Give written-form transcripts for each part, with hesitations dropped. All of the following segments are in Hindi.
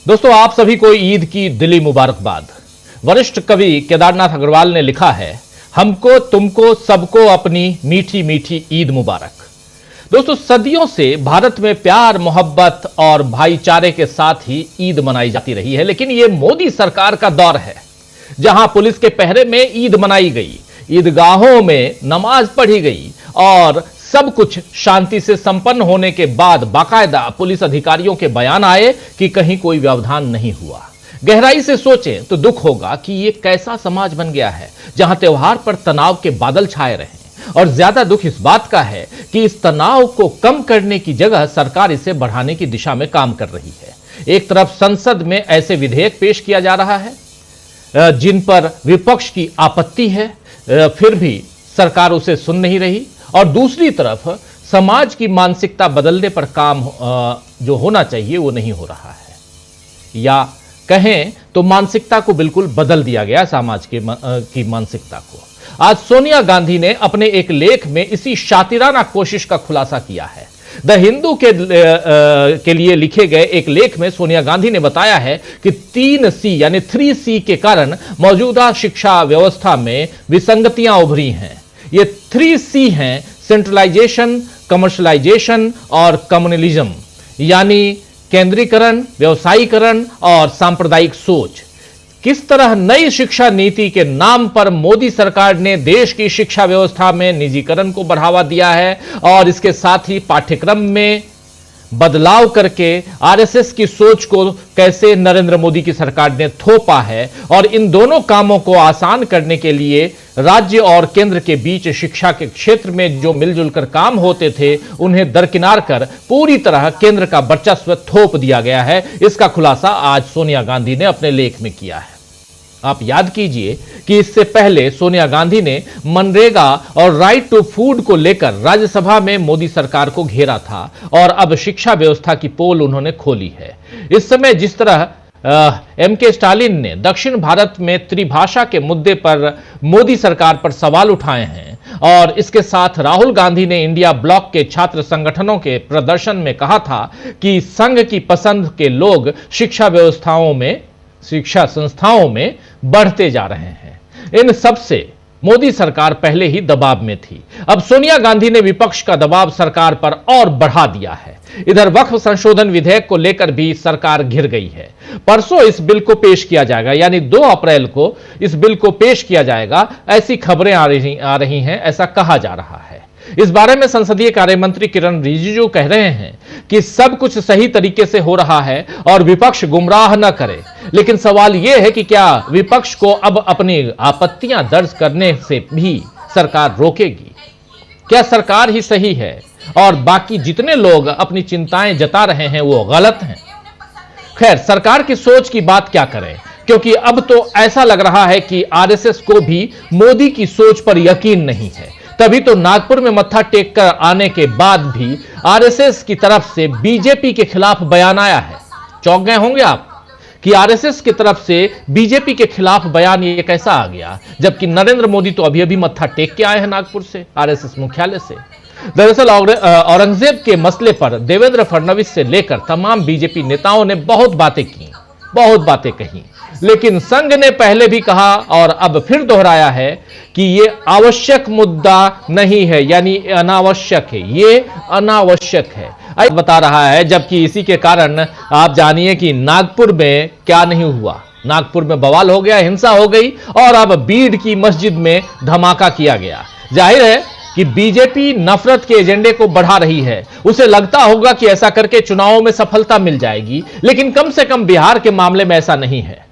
दोस्तों, आप सभी को ईद की दिली मुबारकबाद। वरिष्ठ कवि केदारनाथ अग्रवाल ने लिखा है, हमको तुमको सबको अपनी मीठी मीठी ईद मुबारक। दोस्तों, सदियों से भारत में प्यार, मोहब्बत और भाईचारे के साथ ही ईद मनाई जाती रही है, लेकिन यह मोदी सरकार का दौर है जहां पुलिस के पहरे में ईद मनाई गई, ईदगाहों में नमाज पढ़ी गई और सब कुछ शांति से संपन्न होने के बाद बाकायदा पुलिस अधिकारियों के बयान आए कि कहीं कोई व्यवधान नहीं हुआ। गहराई से सोचें तो दुख होगा कि यह कैसा समाज बन गया है जहां त्योहार पर तनाव के बादल छाए रहे। और ज्यादा दुख इस बात का है कि इस तनाव को कम करने की जगह सरकार इसे बढ़ाने की दिशा में काम कर रही है। एक तरफ संसद में ऐसे विधेयक पेश किया जा रहा है जिन पर विपक्ष की आपत्ति है, फिर भी सरकार उसे सुन नहीं रही, और दूसरी तरफ समाज की मानसिकता बदलने पर काम जो होना चाहिए वो नहीं हो रहा है, या कहें तो मानसिकता को बिल्कुल बदल दिया गया समाज की मानसिकता को। आज सोनिया गांधी ने अपने एक लेख में इसी शातिराना कोशिश का खुलासा किया है। द हिंदू के लिए लिखे गए एक लेख में सोनिया गांधी ने बताया है कि 3C यानी 3C के कारण मौजूदा शिक्षा व्यवस्था में विसंगतियां उभरी हैं। ये 3C हैं, सेंट्रलाइजेशन, कमर्शलाइजेशन और कम्युनलिज्म, यानी केंद्रीकरण, व्यवसायीकरण और सांप्रदायिक सोच। किस तरह नई शिक्षा नीति के नाम पर मोदी सरकार ने देश की शिक्षा व्यवस्था में निजीकरण को बढ़ावा दिया है और इसके साथ ही पाठ्यक्रम में बदलाव करके आरएसएस की सोच को कैसे नरेंद्र मोदी की सरकार ने थोपा है, और इन दोनों कामों को आसान करने के लिए राज्य और केंद्र के बीच शिक्षा के क्षेत्र में जो मिलजुल कर काम होते थे उन्हें दरकिनार कर पूरी तरह केंद्र का वर्चस्व थोप दिया गया है। इसका खुलासा आज सोनिया गांधी ने अपने लेख में किया है। आप याद कीजिए कि इससे पहले सोनिया गांधी ने मनरेगा और राइट टू फूड को लेकर राज्यसभा में मोदी सरकार को घेरा था और अब शिक्षा व्यवस्था की पोल उन्होंने खोली है। इस समय जिस तरह एमके स्टालिन ने दक्षिण भारत में त्रिभाषा के मुद्दे पर मोदी सरकार पर सवाल उठाए हैं, और इसके साथ राहुल गांधी ने इंडिया ब्लॉक के छात्र संगठनों के प्रदर्शन में कहा था कि संघ की पसंद के लोग शिक्षा संस्थाओं में बढ़ते जा रहे हैं, इन सब से मोदी सरकार पहले ही दबाव में थी। अब सोनिया गांधी ने विपक्ष का दबाव सरकार पर और बढ़ा दिया है। इधर वक्फ संशोधन विधेयक को लेकर भी सरकार घिर गई है। परसों इस बिल को पेश किया जाएगा, यानी 2 अप्रैल को इस बिल को पेश किया जाएगा, ऐसी खबरें आ रही हैं, ऐसा कहा जा रहा है। इस बारे में संसदीय कार्य मंत्री किरण रिजिजू कह रहे हैं कि सब कुछ सही तरीके से हो रहा है और विपक्ष गुमराह न करे, लेकिन सवाल यह है कि क्या विपक्ष को अब अपनी आपत्तियां दर्ज करने से भी सरकार रोकेगी? क्या सरकार ही सही है और बाकी जितने लोग अपनी चिंताएं जता रहे हैं वो गलत हैं? खैर, सरकार की सोच की बात क्या करें, क्योंकि अब तो ऐसा लग रहा है कि आरएसएस को भी मोदी की सोच पर यकीन नहीं है। तभी तो नागपुर में मत्था टेक कर आने के बाद भी आरएसएस की तरफ से बीजेपी के खिलाफ बयान आया है। चौंक गए होंगे आप कि आरएसएस की तरफ से बीजेपी के खिलाफ बयान ये कैसा आ गया, जबकि नरेंद्र मोदी तो अभी अभी मत्था टेक के आए हैं नागपुर से, आरएसएस मुख्यालय से। दरअसल औरंगजेब के मसले पर देवेंद्र फडणवीस से लेकर तमाम बीजेपी नेताओं ने बहुत बातें की, बहुत बातें कही, लेकिन संघ ने पहले भी कहा और अब फिर दोहराया है कि यह आवश्यक मुद्दा नहीं है, यानी अनावश्यक है, ये अनावश्यक है, बता रहा है। जबकि इसी के कारण आप जानिए कि नागपुर में क्या नहीं हुआ। नागपुर में बवाल हो गया, हिंसा हो गई और अब बीड़ की मस्जिद में धमाका किया गया। जाहिर है कि बीजेपी नफरत के एजेंडे को बढ़ा रही है। उसे लगता होगा कि ऐसा करके चुनावों में सफलता मिल जाएगी, लेकिन कम से कम बिहार के मामले में ऐसा नहीं है।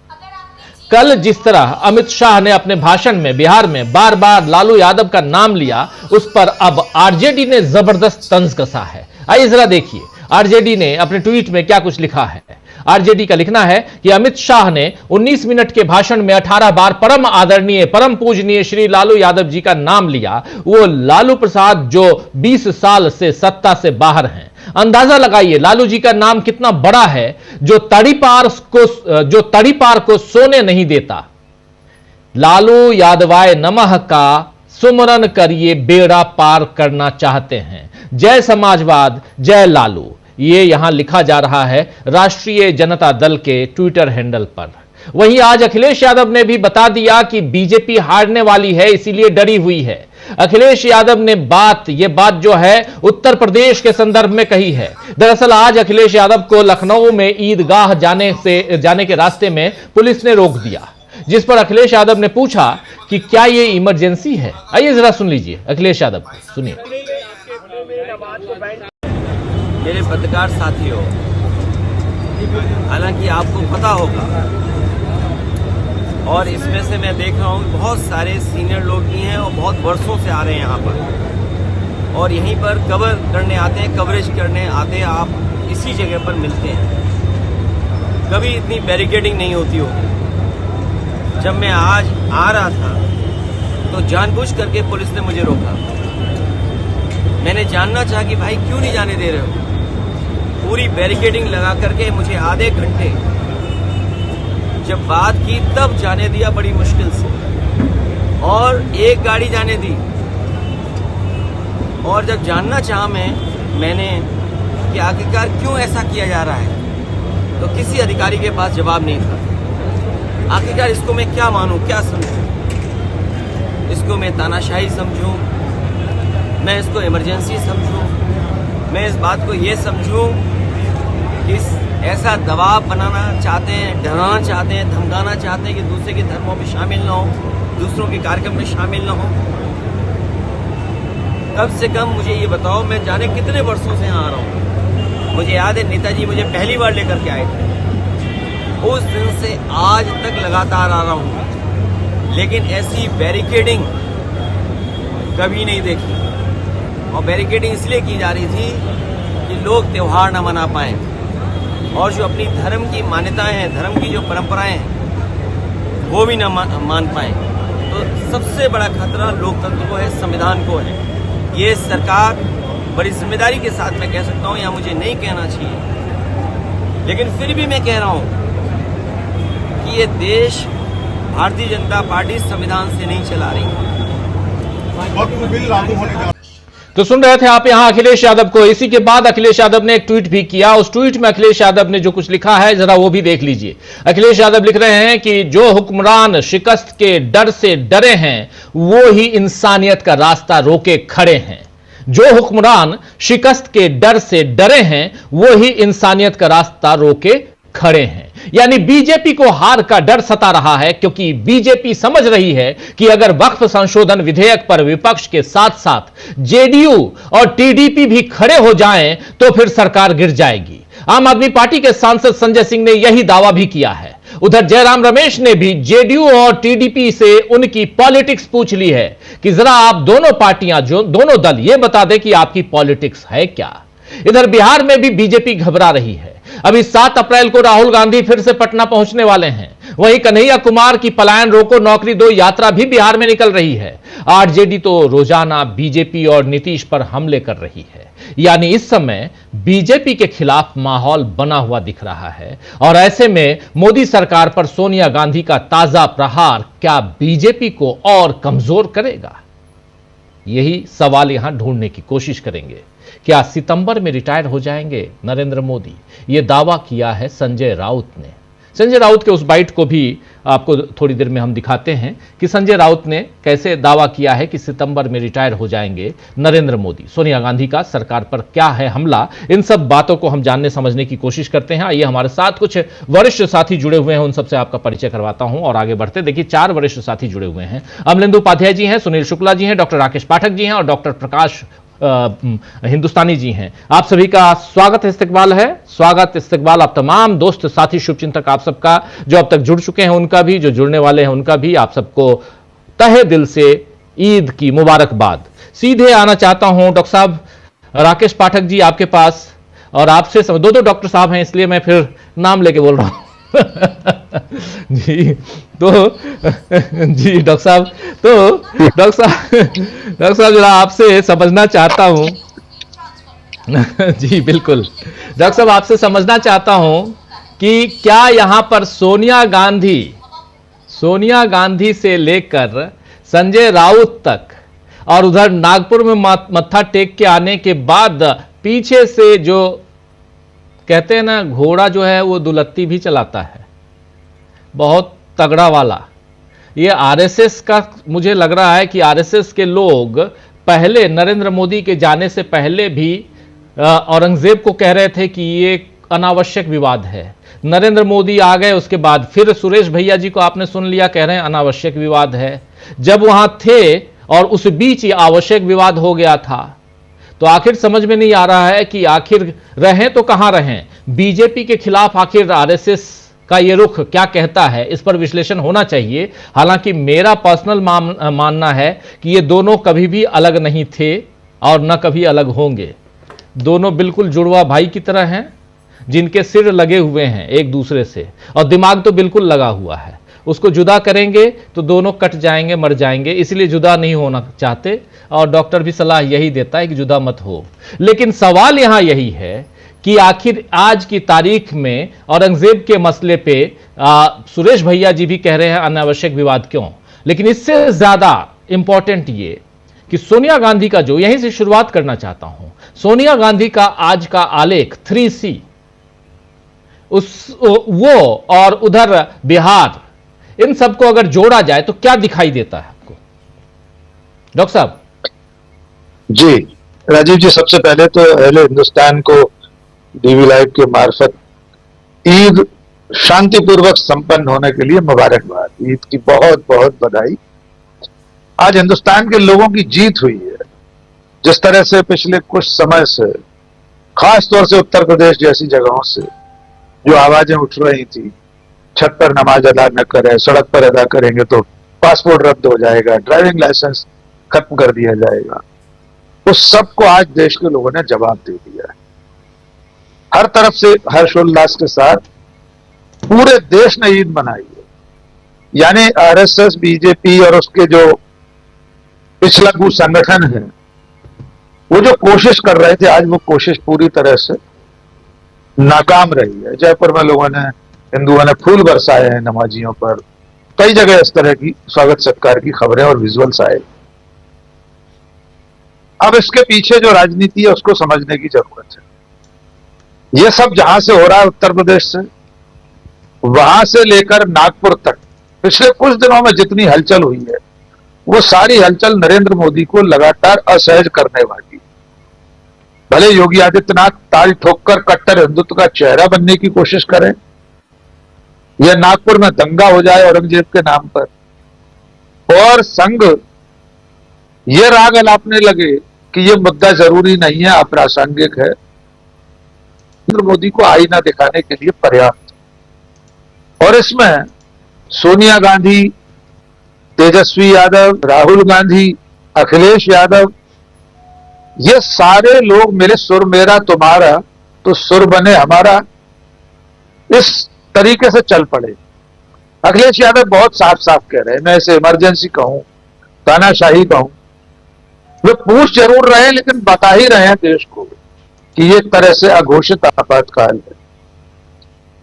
कल जिस तरह अमित शाह ने अपने भाषण में बिहार में बार बार लालू यादव का नाम लिया, उस पर अब आरजेडी ने जबरदस्त तंज कसा है। आइए जरा देखिए आरजेडी ने अपने ट्वीट में क्या कुछ लिखा है। आरजेडी का लिखना है कि अमित शाह ने 19 मिनट के भाषण में 18 बार परम आदरणीय, परम पूजनीय श्री लालू यादव जी का नाम लिया। वो लालू प्रसाद जो 20 साल से सत्ता से बाहर हैं। अंदाजा लगाइए लालू जी का नाम कितना बड़ा है, जो तड़ीपार को सोने नहीं देता। लालू यादवाय नमः का सुमरन करिए, बेड़ा पार करना चाहते हैं। जय समाजवाद, जय लालू। ये यहां लिखा जा रहा है राष्ट्रीय जनता दल के ट्विटर हैंडल पर। वहीं आज अखिलेश यादव ने भी बता दिया कि बीजेपी हारने वाली है, इसीलिए डरी हुई है। अखिलेश यादव ने ये बात जो है उत्तर प्रदेश के संदर्भ में कही है। दरअसल आज अखिलेश यादव को लखनऊ में ईदगाह जाने के रास्ते में पुलिस ने रोक दिया, जिस पर अखिलेश यादव ने पूछा कि क्या यह इमरजेंसी है। आइए जरा सुन लीजिए अखिलेश यादव, सुनिए। मेरे पत्रकार साथियों, हालांकि आपको पता होगा और इसमें से मैं देख रहा हूँ बहुत सारे सीनियर लोग भी हैं और बहुत वर्षों से आ रहे हैं यहाँ पर और यहीं पर कवरेज करने आते हैं। आप इसी जगह पर मिलते हैं। कभी इतनी बैरिकेडिंग नहीं होती होगी। जब मैं आज आ रहा था तो जानबूझ करके पुलिस ने मुझे रोका। मैंने जानना चाहा कि भाई क्यों नहीं जाने दे रहे हो। पूरी बैरिकेडिंग लगा करके मुझे आधे घंटे जब बात की तब जाने दिया, बड़ी मुश्किल से, और एक गाड़ी जाने दी। और जब जानना चाहा मैंने कि आखिरकार क्यों ऐसा किया जा रहा है, तो किसी अधिकारी के पास जवाब नहीं था। आखिरकार इसको मैं क्या मानूं, क्या समझूं? इसको मैं तानाशाही समझूं, मैं इसको इमरजेंसी समझूं, मैं इस बात को ये समझूं कि ऐसा दबाव बनाना चाहते हैं, डराना चाहते हैं, धमकाना चाहते हैं कि दूसरे के धर्मों में शामिल ना हो, दूसरों के कार्यक्रम में शामिल ना हो। कम से कम मुझे ये बताओ, मैं जाने कितने वर्षों से यहाँ आ रहा हूँ। मुझे याद है नेताजी मुझे पहली बार लेकर के आए थे। उस दिन से आज तक लगातार आ रहा हूँ, लेकिन ऐसी बैरिकेडिंग कभी नहीं देखी। और बैरिकेडिंग इसलिए की जा रही थी कि लोग त्योहार न मना पाएं और जो अपनी धर्म की मान्यताएं हैं, धर्म की जो परंपराएं हैं, वो भी न मान पाएं। तो सबसे बड़ा खतरा लोकतंत्र को है, संविधान को है। ये सरकार बड़ी जिम्मेदारी के साथ मैं कह सकता हूं, या मुझे नहीं कहना चाहिए, लेकिन फिर भी मैं कह रहा हूं कि ये देश भारतीय जनता पार्टी संविधान से नहीं चला रही। तो सुन रहे थे आप यहां अखिलेश यादव को। इसी के बाद अखिलेश यादव ने एक ट्वीट भी किया। उस ट्वीट में अखिलेश यादव ने जो कुछ लिखा है जरा वो भी देख लीजिए। अखिलेश यादव लिख रहे हैं कि जो हुक्मरान शिकस्त के डर से डरे हैं वो ही इंसानियत का रास्ता रोके खड़े हैं। जो हुक्मरान शिकस्त के डर से डरे हैं वो ही इंसानियत का रास्ता रोके खड़े हैं। यानी बीजेपी को हार का डर सता रहा है, क्योंकि बीजेपी समझ रही है कि अगर वक्फ संशोधन विधेयक पर विपक्ष के साथ साथ जेडीयू और टीडीपी भी खड़े हो जाएं तो फिर सरकार गिर जाएगी। आम आदमी पार्टी के सांसद संजय सिंह ने यही दावा भी किया है। उधर जयराम रमेश ने भी जेडीयू और टीडीपी से उनकी पॉलिटिक्स पूछ ली है कि जरा आप दोनों पार्टियां, जो दोनों दल, यह बता दें कि आपकी पॉलिटिक्स है क्या। इधर बिहार में भी बीजेपी घबरा रही है। अभी 7 अप्रैल को राहुल गांधी फिर से पटना पहुंचने वाले हैं। वहीं कन्हैया कुमार की पलायन रोको नौकरी दो यात्रा भी बिहार में निकल रही है। आरजेडी तो रोजाना बीजेपी और नीतीश पर हमले कर रही है। यानी इस समय बीजेपी के खिलाफ माहौल बना हुआ दिख रहा है। और ऐसे में मोदी सरकार पर सोनिया गांधी का ताजा प्रहार क्या बीजेपी को और कमजोर करेगा? यही सवाल यहां ढूंढने की कोशिश करेंगे। क्या सितंबर में रिटायर हो जाएंगे नरेंद्र मोदी? यह दावा किया है संजय राउत ने। संजय राउत के उस बाइट को भी आपको थोड़ी देर में हम दिखाते हैं कि संजय राउत ने कैसे दावा किया है कि सितंबर में रिटायर हो जाएंगे नरेंद्र मोदी। सोनिया गांधी का सरकार पर क्या है हमला, इन सब बातों को हम जानने समझने की कोशिश करते हैं। आइए हमारे साथ कुछ वरिष्ठ साथी जुड़े हुए हैं, उन सबसे आपका परिचय करवाता हूं और आगे बढ़ते। देखिए 4 वरिष्ठ साथी जुड़े हुए हैं। अमलेंदु उपाध्याय जी हैं, सुनील शुक्ला जी हैं, डॉक्टर राकेश पाठक जी हैं और डॉक्टर प्रकाश हिंदुस्तानी जी हैं। आप सभी का स्वागत इस्तकबाल है। स्वागत इस्तकबाल आप तमाम दोस्त साथी शुभचिंतक आप सबका, जो अब तक जुड़ चुके हैं उनका भी, जो जुड़ने वाले हैं उनका भी, आप सबको तहे दिल से ईद की मुबारकबाद। सीधे आना चाहता हूं डॉक्टर साहब राकेश पाठक जी आपके पास, और आपसे दो डॉक्टर साहब हैं इसलिए मैं फिर नाम लेके बोल रहा हूं। जी तो जी डॉक्टर साहब जरा आपसे समझना चाहता हूं। जी बिल्कुल डॉक्टर साहब, आपसे समझना चाहता हूं कि क्या यहां पर सोनिया गांधी से लेकर संजय राउत तक और उधर नागपुर में मत्था टेक के आने के बाद पीछे से जो कहते हैं ना, घोड़ा जो है वो दुलत्ती भी चलाता है, बहुत तगड़ा वाला। ये आरएसएस का मुझे लग रहा है कि आरएसएस के लोग पहले नरेंद्र मोदी के जाने से पहले भी औरंगजेब को कह रहे थे कि ये अनावश्यक विवाद है। नरेंद्र मोदी आ गए, उसके बाद फिर सुरेश भैया जी को आपने सुन लिया, कह रहे हैं अनावश्यक विवाद है। जब वहां थे और उस बीच ये आवश्यक विवाद हो गया था, तो आखिर समझ में नहीं आ रहा है कि आखिर रहें तो कहां रहें। बीजेपी के खिलाफ आखिर आरएसएस का ये रुख क्या कहता है, इस पर विश्लेषण होना चाहिए। हालांकि मेरा पर्सनल मानना है कि ये दोनों कभी भी अलग नहीं थे और न कभी अलग होंगे। दोनों बिल्कुल जुड़वा भाई की तरह हैं, जिनके सिर लगे हुए हैं एक दूसरे से, और दिमाग तो बिल्कुल लगा हुआ है। उसको जुदा करेंगे तो दोनों कट जाएंगे, मर जाएंगे, इसलिए जुदा नहीं होना चाहते। और डॉक्टर भी सलाह यही देता है कि जुदा मत हो। लेकिन सवाल यहां यही है कि आखिर आज की तारीख में औरंगजेब के मसले पे सुरेश भैया जी भी कह रहे हैं अनावश्यक विवाद क्यों। लेकिन इससे ज्यादा इंपॉर्टेंट ये कि सोनिया गांधी का, जो यहीं से शुरुआत करना चाहता हूं, सोनिया गांधी का आज का आलेख 3C, वो और उधर बिहार, इन सबको अगर जोड़ा जाए तो क्या दिखाई देता है आपको डॉक्टर साहब? जी राजीव जी, सबसे पहले तो अहले हिंदुस्तान को डीवी लाइव के मार्फत ईद शांतिपूर्वक संपन्न होने के लिए मुबारकबाद। ईद की बहुत बहुत बधाई। आज हिंदुस्तान के लोगों की जीत हुई है। जिस तरह से पिछले कुछ समय से, खास तौर से उत्तर प्रदेश जैसी जगहों से जो आवाजें उठ रही थी, छत पर नमाज अदा न करें, सड़क पर अदा करेंगे तो पासपोर्ट रद्द हो जाएगा, ड्राइविंग लाइसेंस खत्म कर दिया जाएगा, उस सब को आज देश के लोगों ने जवाब दे दिया है। हर तरफ से हर्षोल्लास के साथ पूरे देश ने ईद मनाई है। यानी आरएसएस, बीजेपी और उसके जो पिछलग्गू संगठन है, वो जो कोशिश कर रहे थे, आज वो कोशिश पूरी तरह से नाकाम रही है। जयपुर में लोगों ने, हिंदुओं ने फूल बरसाए हैं नमाजियों पर। कई जगह इस तरह की स्वागत सत्कार की खबरें और विजुअल्स आए। अब इसके पीछे जो राजनीति है उसको समझने की जरूरत है। यह सब जहां से हो रहा है, उत्तर प्रदेश से, वहां से लेकर नागपुर तक पिछले कुछ दिनों में जितनी हलचल हुई है, वो सारी हलचल नरेंद्र मोदी को लगातार असहज करने वाली। भले योगी आदित्यनाथ ताल ठोककर कट्टर हिंदुत्व का चेहरा बनने की कोशिश करें, यह नागपुर में दंगा हो जाए औरंगजेब के नाम पर, और संघ यह राग अलापने लगे कि यह मुद्दा जरूरी नहीं है, अप्रासंगिक है, नरेंद्र मोदी को आईना दिखाने के लिए पर्याप्त। और इसमें सोनिया गांधी, तेजस्वी यादव, राहुल गांधी, अखिलेश यादव, ये सारे लोग मेरे सुर मेरा तुम्हारा तो सुर बने हमारा, इस तरीके से चल पड़े। अखिलेश यादव बहुत साफ साफ कह रहे हैं, मैं इसे इमरजेंसी कहूं, तानाशाही कहूं, वे पूछ जरूर रहे हैं लेकिन बता ही रहे हैं देश को कि ये एक तरह से अघोषित आपातकाल है।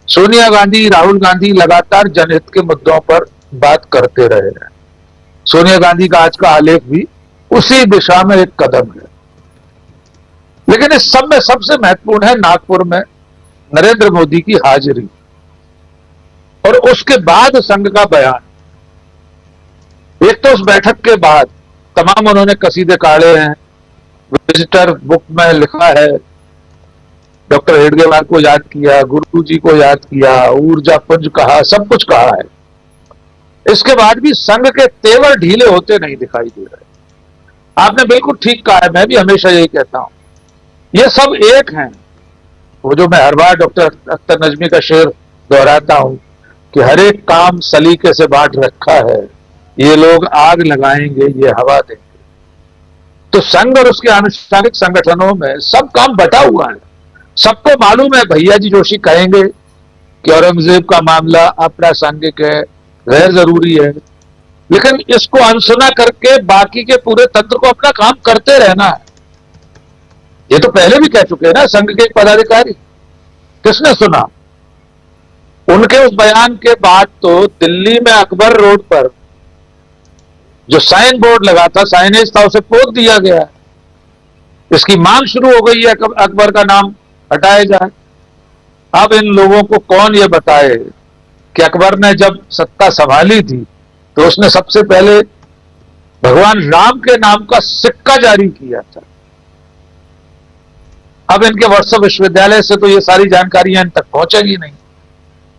सोनिया गांधी, राहुल गांधी लगातार जनहित के मुद्दों पर बात करते रहे हैं। सोनिया गांधी का आज का आलेख भी उसी दिशा में एक कदम है। लेकिन इस सब में सबसे महत्वपूर्ण है नागपुर में नरेंद्र मोदी की हाजिरी और उसके बाद संघ का बयान। एक तो उस बैठक के बाद तमाम उन्होंने कसीदे काढ़े हैं, विजिटर बुक में लिखा है, डॉक्टर हेडगेवार को याद किया, गुरु जी को याद किया, ऊर्जा पुंज कहा, सब कुछ कहा है। इसके बाद भी संघ के तेवर ढीले होते नहीं दिखाई दे रहे। आपने बिल्कुल ठीक कहा है, मैं भी हमेशा यही कहता हूं, ये सब एक हैं। वो जो मैं हर बार डॉक्टर अख्तर नजमी का शेर दोहराता हूं कि हर एक काम सलीके से बांट रखा है, ये लोग आग लगाएंगे, ये हवा देंगे। तो संघ और उसके आनुषंगिक संगठनों में सब काम बटा हुआ है। सबको मालूम है, भैया जी जोशी कहेंगे कि औरंगजेब का मामला अप्रासंगिक है, गैर जरूरी है, लेकिन इसको अनसुना करके बाकी के पूरे तंत्र को अपना काम करते रहना है। ये तो पहले भी कह चुके हैं ना संघ के एक पदाधिकारी, किसने सुना? उनके उस बयान के बाद तो दिल्ली में अकबर रोड पर जो साइन बोर्ड लगा था, साइनेज था, उसे पोत दिया गया है। इसकी मांग शुरू हो गई है अकबर का नाम हटाया जाए। अब इन लोगों को कौन ये बताए कि अकबर ने जब सत्ता संभाली थी तो उसने सबसे पहले भगवान राम के नाम का सिक्का जारी किया था। अब इनके व्हाट्सएप विश्वविद्यालय से तो ये सारी जानकारियां इन तक पहुंचेगी नहीं,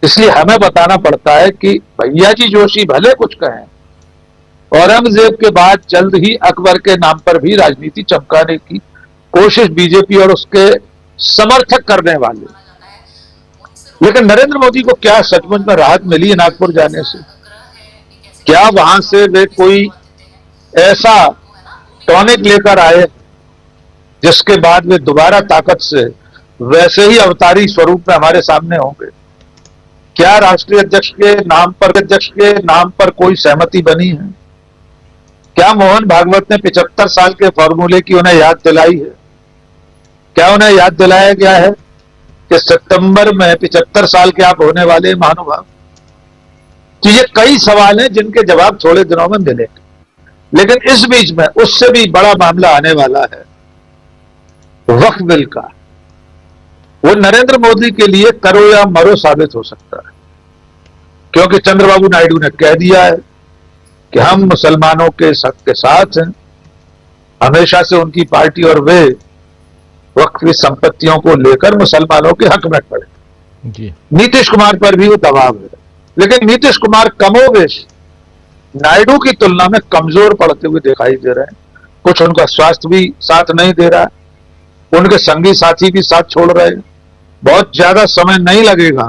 इसलिए हमें बताना पड़ता है कि भैया जी जोशी भले कुछ कहें, औरंगजेब के बाद जल्द ही अकबर के नाम पर भी राजनीति चमकाने की कोशिश बीजेपी और उसके समर्थक करने वाले। लेकिन नरेंद्र मोदी को क्या सचमुच में राहत मिली है नागपुर जाने से? क्या वहां से वे कोई ऐसा टॉनिक लेकर आए जिसके बाद वे दोबारा ताकत से वैसे ही अवतारी स्वरूप में हमारे सामने होंगे? क्या राष्ट्रीय अध्यक्ष के नाम पर कोई सहमति बनी है? क्या मोहन भागवत ने 75 साल के फॉर्मूले की उन्हें याद दिलाई है? क्या उन्हें याद दिलाया गया है कि सितंबर में 75 साल के आप होने वाले महानुभाव? तो ये कई सवाल हैं जिनके जवाब थोड़े दिनों में मिलेंगे। लेकिन इस बीच में उससे भी बड़ा मामला आने वाला है वक्फ बिल का। वो नरेंद्र मोदी के लिए करो या मरो साबित हो सकता है, क्योंकि चंद्रबाबू नायडू ने कह दिया है कि हम मुसलमानों के साथ हैं। हमेशा से उनकी पार्टी और वे वक्फ की संपत्तियों को लेकर मुसलमानों के हक में खड़े। जी। नीतीश कुमार पर भी वो दबाव है, लेकिन नीतीश कुमार कमोबेश नायडू की तुलना में कमजोर पड़ते हुए दिखाई दे रहे हैं। कुछ उनका स्वास्थ्य भी साथ नहीं दे रहा है, उनके संगी साथी भी साथ छोड़ रहे हैं। बहुत ज्यादा समय नहीं लगेगा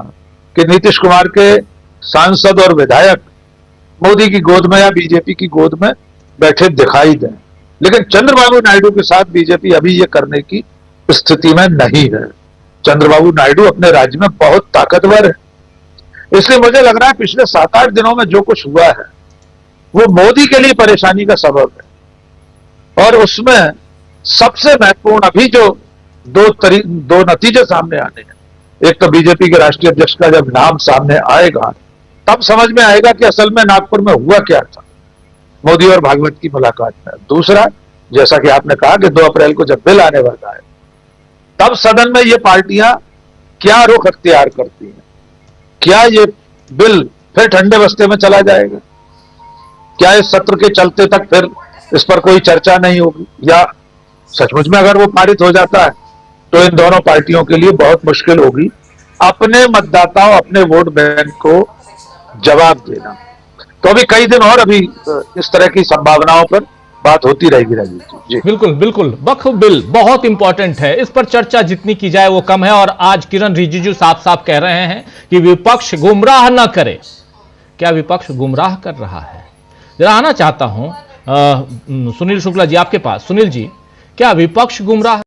कि नीतीश कुमार के सांसद और विधायक मोदी की गोद में या बीजेपी की गोद में बैठे दिखाई दें। लेकिन चंद्रबाबू नायडू के साथ बीजेपी अभी ये करने की स्थिति में नहीं है। चंद्रबाबू नायडू अपने राज्य में बहुत ताकतवर है, इसलिए मुझे लग रहा है पिछले 7-8 दिनों में जो कुछ हुआ है वो मोदी के लिए परेशानी का सबब है। और उसमें सबसे महत्वपूर्ण अभी जो दो नतीजे सामने आने हैं, एक तो बीजेपी के राष्ट्रीय अध्यक्ष का जब नाम सामने आएगा तब समझ में आएगा कि असल में नागपुर में हुआ क्या था मोदी और भागवत की मुलाकात में। दूसरा, जैसा कि आपने कहा कि 2 अप्रैल को जब बिल आने वाला है तब सदन में ये पार्टियां क्या रुख अख्तियार करती हैं। क्या ये बिल फिर ठंडे बस्ते में चला जाएगा? क्या इस सत्र के चलते तक फिर इस पर कोई चर्चा नहीं होगी, या सचमुच में अगर वो पारित हो जाता है तो इन दोनों पार्टियों के लिए बहुत मुश्किल होगी अपने मतदाताओं, अपने वोट बैंक को जवाब देना। तो अभी कई दिन और अभी इस तरह की संभावनाओं पर बात होती रहेगी राजीव जी। बिल्कुल बिल्कुल। वक्फ बिल बहुत इंपॉर्टेंट है, इस पर चर्चा जितनी की जाए वो कम है। और आज किरण रिजिजू साफ साफ कह रहे हैं कि विपक्ष गुमराह न करे। क्या विपक्ष गुमराह कर रहा है? जरा आना चाहता हूं सुनील शुक्ला जी आपके पास। सुनील जी, क्या विपक्ष गुमराह